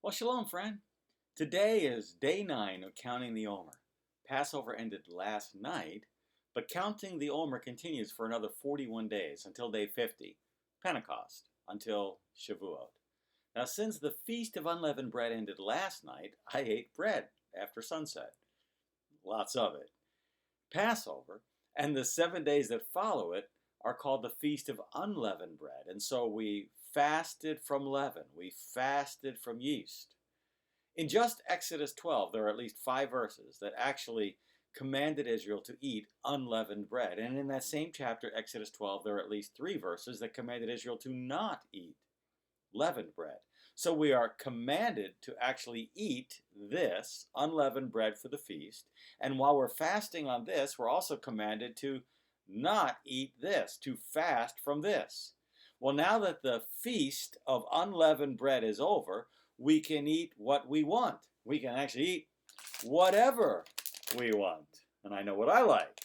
Well, shalom, friend. Today is day 9 of counting the Omer. Passover ended last night, but counting the Omer continues for another 41 days until day 50, Pentecost, until Shavuot. Now, since the Feast of Unleavened Bread ended last night, I ate bread after sunset. Lots of it. Passover and the 7 days that follow it are called the Feast of Unleavened Bread. And so we fasted from leaven. We fasted from yeast. In just Exodus 12, there are at least 5 verses that actually commanded Israel to eat unleavened bread. And in that same chapter, Exodus 12, there are at least 3 verses that commanded Israel to not eat leavened bread. So we are commanded to actually eat this unleavened bread for the feast. And while we're fasting on this, we're also commanded to not eat this, to fast from this. Well, now that the feast of unleavened bread is over, we can eat what we want. We can actually eat whatever we want. And I know what I like.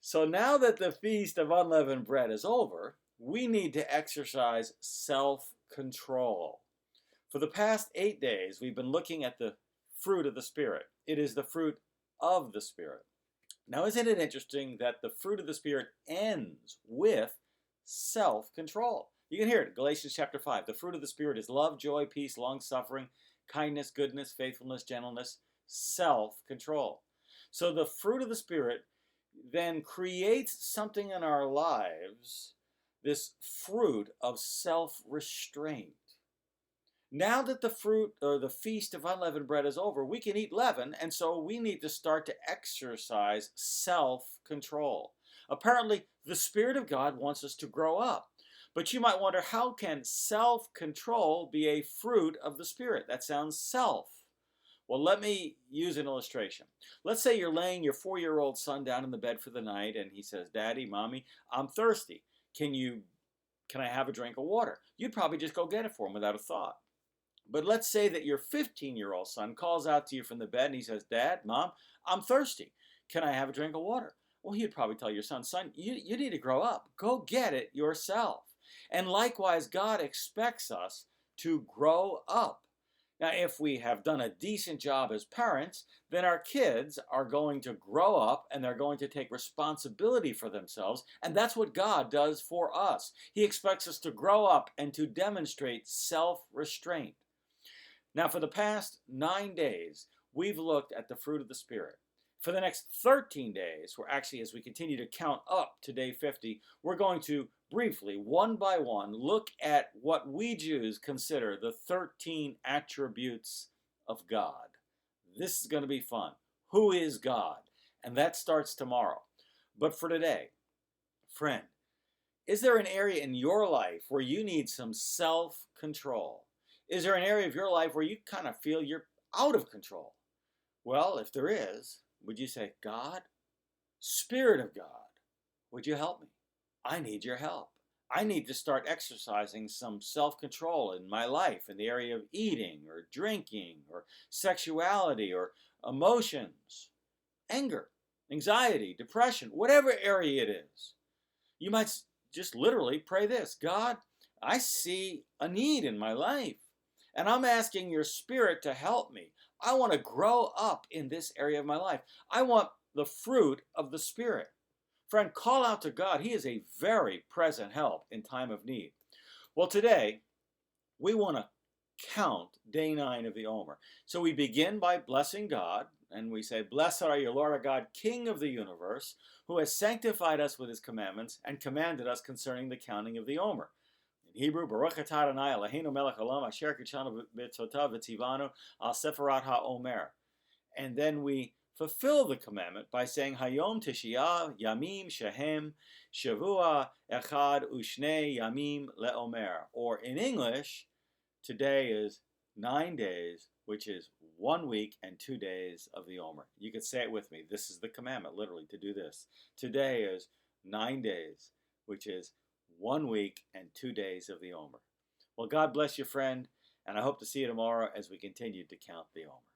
So now that the feast of unleavened bread is over, we need to exercise self-control. For the past 8 days, we've been looking at the fruit of the Spirit. It is the fruit of the Spirit. Now, isn't it interesting that the fruit of the Spirit ends with self-control? You can hear it, Galatians chapter 5. The fruit of the Spirit is love, joy, peace, long-suffering, kindness, goodness, faithfulness, gentleness, self-control. So the fruit of the Spirit then creates something in our lives, this fruit of self-restraint. Now that the fruit or the feast of unleavened bread is over, we can eat leaven, and so we need to start to exercise self-control. Apparently, the Spirit of God wants us to grow up. But you might wonder, how can self-control be a fruit of the Spirit? That sounds self. Well, let me use an illustration. Let's say you're laying your 4-year-old son down in the bed for the night, and he says, "Daddy, Mommy, I'm thirsty. Can I have a drink of water?" You'd probably just go get it for him without a thought. But let's say that your 15-year-old son calls out to you from the bed and he says, "Dad, Mom, I'm thirsty. Can I have a drink of water?" Well, you'd probably tell your son, you need to grow up. Go get it yourself. And likewise, God expects us to grow up. Now, if we have done a decent job as parents, then our kids are going to grow up and they're going to take responsibility for themselves. And that's what God does for us. He expects us to grow up and to demonstrate self-restraint. Now, for the past 9 days, we've looked at the fruit of the Spirit. For the next 13 days, as we continue to count up to day 50, we're going to briefly, one by one, look at what we Jews consider the 13 attributes of God. This is going to be fun. Who is God? And that starts tomorrow. But for today, friend, is there an area in your life where you need some self-control? Is there an area of your life where you kind of feel you're out of control? Well, if there is, would you say, "God, Spirit of God, would you help me? I need your help. I need to start exercising some self-control in my life in the area of eating or drinking or sexuality or emotions, anger, anxiety, depression, whatever area it is." You might just literally pray this: "God, I see a need in my life, and I'm asking your Spirit to help me. I want to grow up in this area of my life. I want the fruit of the Spirit." Friend, call out to God. He is a very present help in time of need. Well, today, we want to count day 9 of the Omer. So we begin by blessing God, and we say, "Blessed are you, Lord our God, King of the universe, who has sanctified us with his commandments and commanded us concerning the counting of the Omer." In Hebrew, Baruch atah Adonai Eloheinu melech haolam asher kitshanu b'mitzvotav v'tzivanu al sefarat ha'omer. And then we fulfill the commandment by saying, "Hayom tishia yamim shehem shavua echad ushne yamim le'omer." Or in English, today is 9 days, which is 1 week and 2 days of the Omer. You could say it with me. This is the commandment, literally, to do this. Today is 9 days, which is 1 week and 2 days of the Omer. Well, God bless you, friend, and I hope to see you tomorrow as we continue to count the Omer.